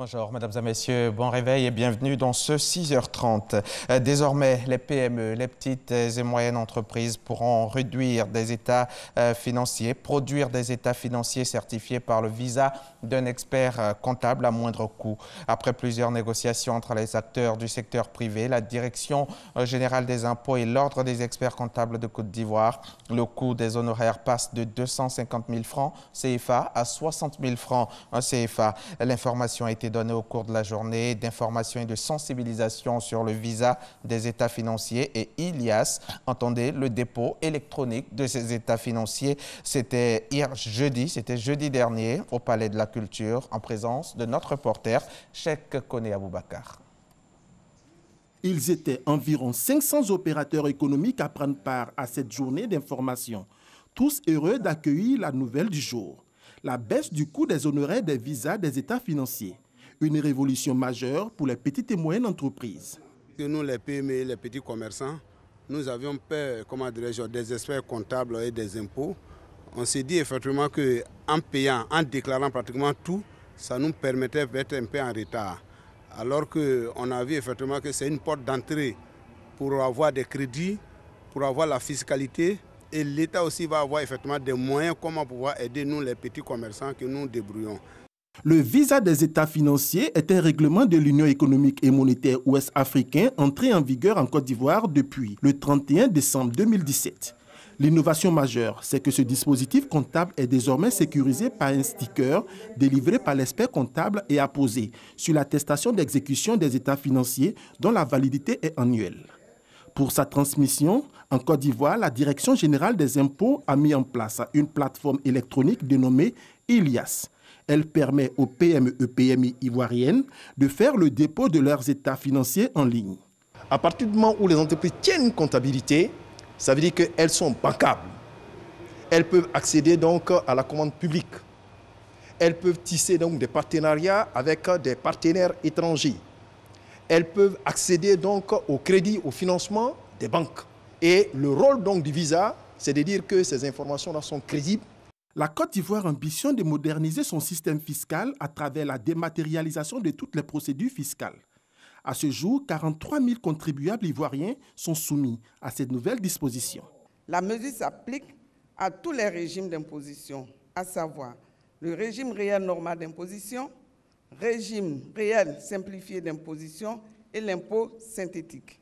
Bonjour, mesdames et messieurs, bon réveil et bienvenue dans ce 6h30. Désormais, les PME, les petites et moyennes entreprises pourront réduire des états financiers, produire des états financiers certifiés par le visa d'un expert comptable à moindre coût. Après plusieurs négociations entre les acteurs du secteur privé, la Direction générale des impôts et l'Ordre des experts comptables de Côte d'Ivoire, le coût des honoraires passe de 250 000 francs CFA à 60 000 francs CFA. L'information a été donnée au cours de la journée d'information et de sensibilisation sur le visa des états financiers et ILIAS. Entendez, le dépôt électronique de ces états financiers. C'était jeudi dernier au Palais de la Culture en présence de notre reporter Cheikh Koné Aboubakar. Ils étaient environ 500 opérateurs économiques à prendre part à cette journée d'information. Tous heureux d'accueillir la nouvelle du jour. La baisse du coût des honoraires des visas des états financiers. Une révolution majeure pour les petites et moyennes entreprises. Nous, les PME et les petits commerçants, nous avions peur, des experts comptables et des impôts. On s'est dit effectivement qu'en payant, en déclarant pratiquement tout, ça nous permettait d'être un peu en retard. Alors qu'on a vu effectivement que c'est une porte d'entrée pour avoir des crédits, pour avoir la fiscalité. Et l'État aussi va avoir effectivement des moyens comment pouvoir aider nous, les petits commerçants, que nous débrouillons. Le visa des états financiers est un règlement de l'Union économique et monétaire ouest-africain entré en vigueur en Côte d'Ivoire depuis le 31 décembre 2017. L'innovation majeure, c'est que ce dispositif comptable est désormais sécurisé par un sticker délivré par l'expert comptable et apposé sur l'attestation d'exécution des états financiers dont la validité est annuelle. Pour sa transmission, en Côte d'Ivoire, la Direction générale des impôts a mis en place une plateforme électronique dénommée ILIAS. Elle permet aux PME et PMI ivoiriennes de faire le dépôt de leurs états financiers en ligne. À partir du moment où les entreprises tiennent une comptabilité, ça veut dire qu'elles sont bancables. Elles peuvent accéder donc à la commande publique. Elles peuvent tisser donc des partenariats avec des partenaires étrangers. Elles peuvent accéder donc au crédit, au financement des banques. Et le rôle donc du visa, c'est de dire que ces informations-là sont crédibles. La Côte d'Ivoire ambitionne de moderniser son système fiscal à travers la dématérialisation de toutes les procédures fiscales. À ce jour, 43 000 contribuables ivoiriens sont soumis à cette nouvelle disposition. La mesure s'applique à tous les régimes d'imposition, à savoir le régime réel normal d'imposition, régime réel simplifié d'imposition et l'impôt synthétique.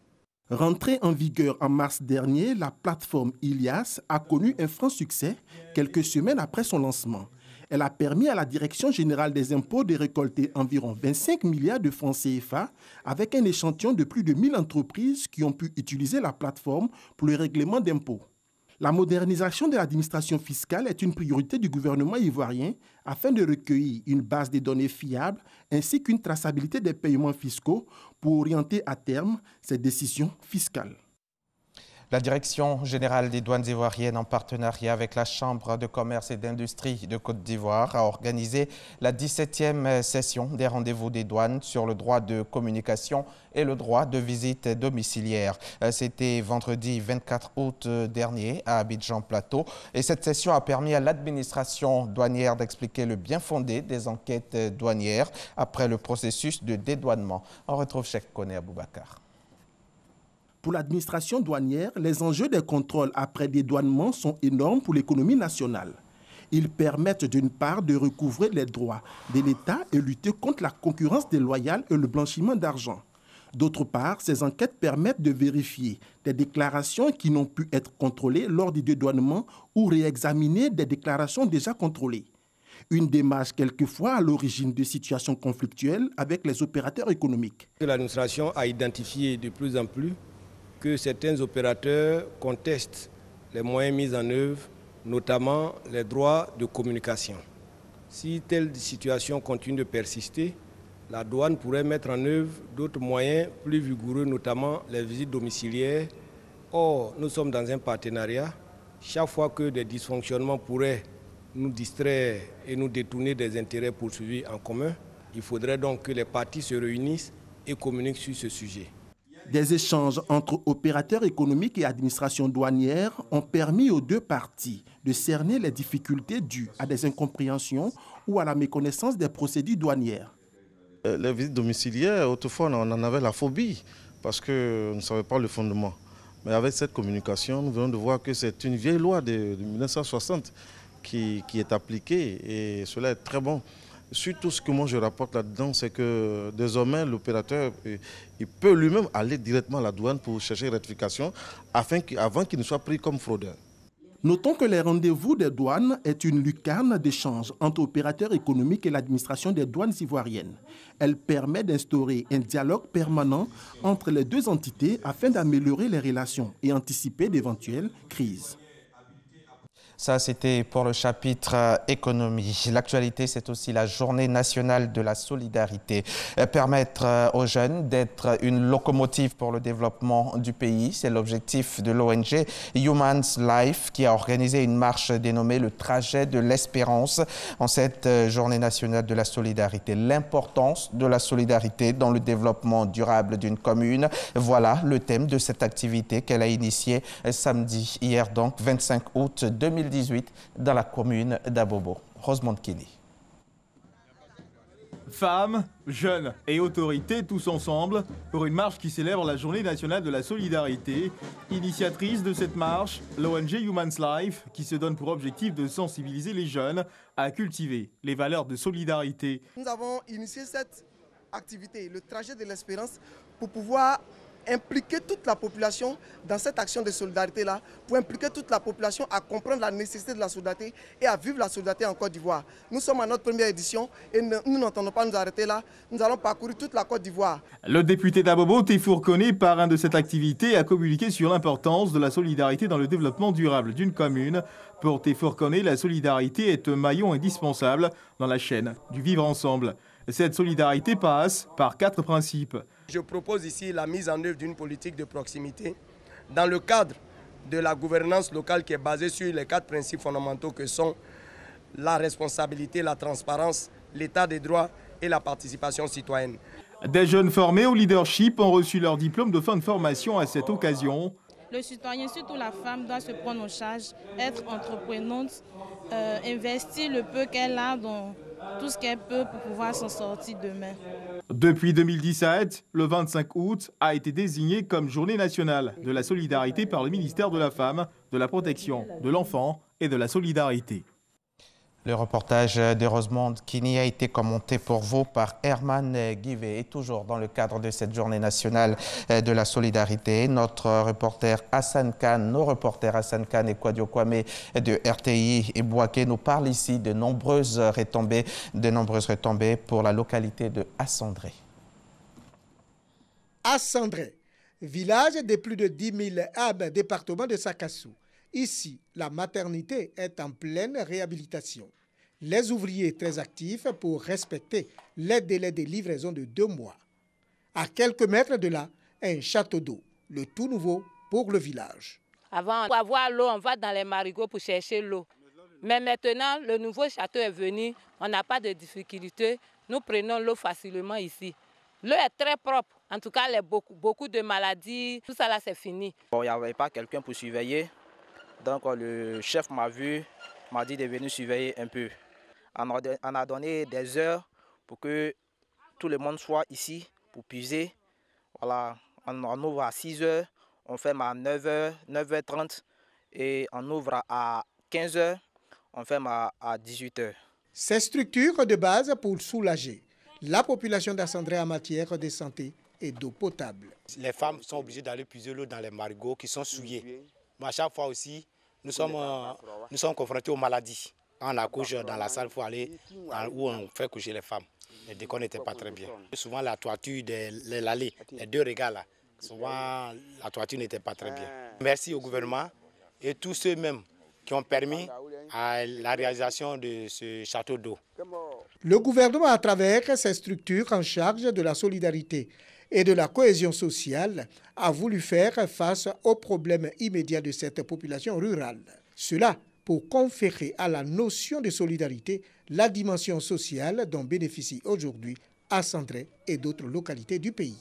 Rentrée en vigueur en mars dernier, la plateforme ILIAS a connu un franc succès quelques semaines après son lancement. Elle a permis à la Direction générale des impôts de récolter environ 25 milliards de francs CFA avec un échantillon de plus de 1000 entreprises qui ont pu utiliser la plateforme pour le règlement d'impôts. La modernisation de l'administration fiscale est une priorité du gouvernement ivoirien afin de recueillir une base de données fiable ainsi qu'une traçabilité des paiements fiscaux pour orienter à terme ces décisions fiscales. La Direction générale des douanes ivoiriennes, en partenariat avec la Chambre de commerce et d'industrie de Côte d'Ivoire, a organisé la 17e session des rendez-vous des douanes sur le droit de communication et le droit de visite domiciliaire. C'était vendredi 24 août dernier à Abidjan Plateau. Et cette session a permis à l'administration douanière d'expliquer le bien fondé des enquêtes douanières après le processus de dédouanement. On retrouve Cheikh Koné Aboubakar. Pour l'administration douanière, les enjeux des contrôles après dédouanement sont énormes pour l'économie nationale. Ils permettent d'une part de recouvrer les droits de l'État et lutter contre la concurrence déloyale et le blanchiment d'argent. D'autre part, ces enquêtes permettent de vérifier des déclarations qui n'ont pu être contrôlées lors du dédouanement ou réexaminer des déclarations déjà contrôlées. Une démarche quelquefois à l'origine de situations conflictuelles avec les opérateurs économiques. L'administration a identifié de plus en plus que certains opérateurs contestent les moyens mis en œuvre, notamment les droits de communication. Si telle situation continue de persister, la douane pourrait mettre en œuvre d'autres moyens plus vigoureux, notamment les visites domiciliaires. Or, nous sommes dans un partenariat. Chaque fois que des dysfonctionnements pourraient nous distraire et nous détourner des intérêts poursuivis en commun, il faudrait donc que les parties se réunissent et communiquent sur ce sujet. Des échanges entre opérateurs économiques et administration douanière ont permis aux deux parties de cerner les difficultés dues à des incompréhensions ou à la méconnaissance des procédures douanières. Les visites domiciliaires, autrefois on en avait la phobie parce qu'on ne savait pas le fondement. Mais avec cette communication, nous venons de voir que c'est une vieille loi de 1960 qui est appliquée et cela est très bon. Surtout ce que moi je rapporte là-dedans, c'est que désormais l'opérateur il peut lui-même aller directement à la douane pour chercher rectification avant qu'il ne soit pris comme fraudeur. Notons que les rendez-vous des douanes est une lucarne d'échange entre opérateurs économiques et l'administration des douanes ivoiriennes. Elle permet d'instaurer un dialogue permanent entre les deux entités afin d'améliorer les relations et anticiper d'éventuelles crises. Ça, c'était pour le chapitre économie. L'actualité, c'est aussi la journée nationale de la solidarité. Permettre aux jeunes d'être une locomotive pour le développement du pays, c'est l'objectif de l'ONG Human's Life qui a organisé une marche dénommée le trajet de l'espérance en cette journée nationale de la solidarité. L'importance de la solidarité dans le développement durable d'une commune. Voilà le thème de cette activité qu'elle a initiée samedi, hier donc, 25 août 2018 dans la commune d'Abobo. Rosemonde Kini. Femmes, jeunes et autorités, tous ensemble, pour une marche qui célèbre la Journée nationale de la solidarité. Initiatrice de cette marche, l'ONG Human's Life, qui se donne pour objectif de sensibiliser les jeunes à cultiver les valeurs de solidarité. Nous avons initié cette activité, le trajet de l'espérance, pour pouvoir impliquer toute la population dans cette action de solidarité-là, pour impliquer toute la population à comprendre la nécessité de la solidarité et à vivre la solidarité en Côte d'Ivoire. Nous sommes à notre première édition et nous n'entendons pas nous arrêter là. Nous allons parcourir toute la Côte d'Ivoire. Le député d'Abobo, Tefour Koné, parrain de cette activité, a communiqué sur l'importance de la solidarité dans le développement durable d'une commune. Pour Tefour Koné, la solidarité est un maillon indispensable dans la chaîne du vivre ensemble. Cette solidarité passe par 4 principes. Je propose ici la mise en œuvre d'une politique de proximité dans le cadre de la gouvernance locale qui est basée sur les 4 principes fondamentaux que sont la responsabilité, la transparence, l'état des droits et la participation citoyenne. Des jeunes formés au leadership ont reçu leur diplôme de fin de formation à cette occasion. Le citoyen, surtout la femme, doit se prendre en charge, être entreprenante, investir le peu qu'elle a dans tout ce qu'elle peut pour pouvoir s'en sortir demain. Depuis 2017, le 25 août a été désigné comme journée nationale de la solidarité par le ministère de la Femme, de la Protection de l'Enfant et de la Solidarité. Le reportage de Rosemonde Kini a été commenté pour vous par Herman Guivet. Et toujours dans le cadre de cette journée nationale de la solidarité, notre reporter Hassan Khan, nos reporters Hassan Khan et Kwadio Kwame de RTI et Bouaké nous parlent ici de nombreuses retombées pour la localité de Assandré. Assandré, village de plus de 10 000 âmes, département de Sakassou. Ici, la maternité est en pleine réhabilitation. Les ouvriers très actifs pour respecter les délais de livraison de 2 mois. À quelques mètres de là, un château d'eau, le tout nouveau pour le village. Avant, pour avoir l'eau, on va dans les marigots pour chercher l'eau. Mais maintenant, le nouveau château est venu, on n'a pas de difficulté. Nous prenons l'eau facilement ici. L'eau est très propre. En tout cas, beaucoup de maladies, tout ça là, c'est fini. Bon, il n'y avait pas quelqu'un pour surveiller. Donc le chef m'a vu, m'a dit de venir surveiller un peu. On a donné des heures pour que tout le monde soit ici pour puiser. Voilà, on ouvre à 6 h, on ferme à 9 h, 9h30 et on ouvre à 15 h, on ferme à 18 h. Ces structures de base pour soulager la population d'Assandré en matière de santé et d'eau potable. Les femmes sont obligées d'aller puiser l'eau dans les marigots qui sont souillés. Mais à chaque fois aussi, nous sommes confrontés aux maladies. Quand on accouche dans la salle, il faut aller où on fait coucher les femmes. Les décors n'étaient pas très bien. Souvent la toiture de l'allée, les 2 regards là, souvent la toiture n'était pas très bien. Merci au gouvernement et tous ceux-mêmes qui ont permis à la réalisation de ce château d'eau. Le gouvernement, à travers ses structures en charge de la solidarité et de la cohésion sociale, a voulu faire face aux problèmes immédiats de cette population rurale. Cela pour conférer à la notion de solidarité la dimension sociale dont bénéficient aujourd'hui Assandré et d'autres localités du pays.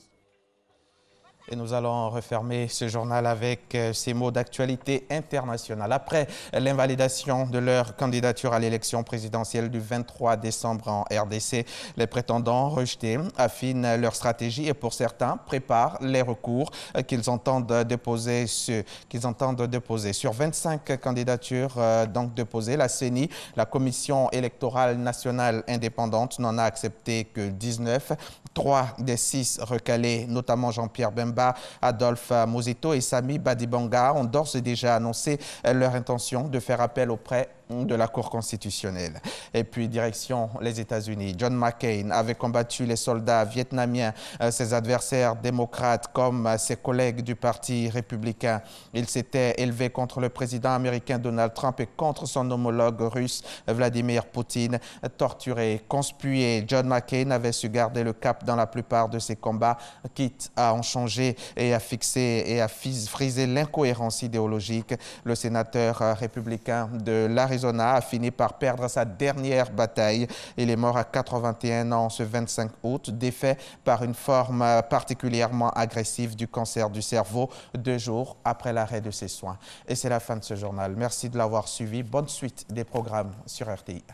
Et nous allons refermer ce journal avec ces mots d'actualité internationale. Après l'invalidation de leur candidature à l'élection présidentielle du 23 décembre en RDC, les prétendants rejetés affinent leur stratégie et pour certains préparent les recours qu'ils entendent déposer. Sur 25 candidatures donc déposées, la CENI, la Commission électorale nationale indépendante, n'en a accepté que 19. 3 des 6 recalés, notamment Jean-Pierre Bemba, Adolphe Mozito et Sami Badibanga, ont d'ores et déjà annoncé leur intention de faire appel auprès de la Cour constitutionnelle. Et puis, direction les États-Unis. John McCain avait combattu les soldats vietnamiens, ses adversaires démocrates comme ses collègues du Parti républicain. Il s'était élevé contre le président américain Donald Trump et contre son homologue russe Vladimir Poutine. Torturé, conspué, John McCain avait su garder le cap dans la plupart de ses combats, quitte à en changer et à fixer et à friser l'incohérence idéologique. Le sénateur républicain de l'Arizona a fini par perdre sa dernière bataille. Il est mort à 81 ans ce 25 août, défait par une forme particulièrement agressive du cancer du cerveau, 2 jours après l'arrêt de ses soins. Et c'est la fin de ce journal. Merci de l'avoir suivi. Bonne suite des programmes sur RTI.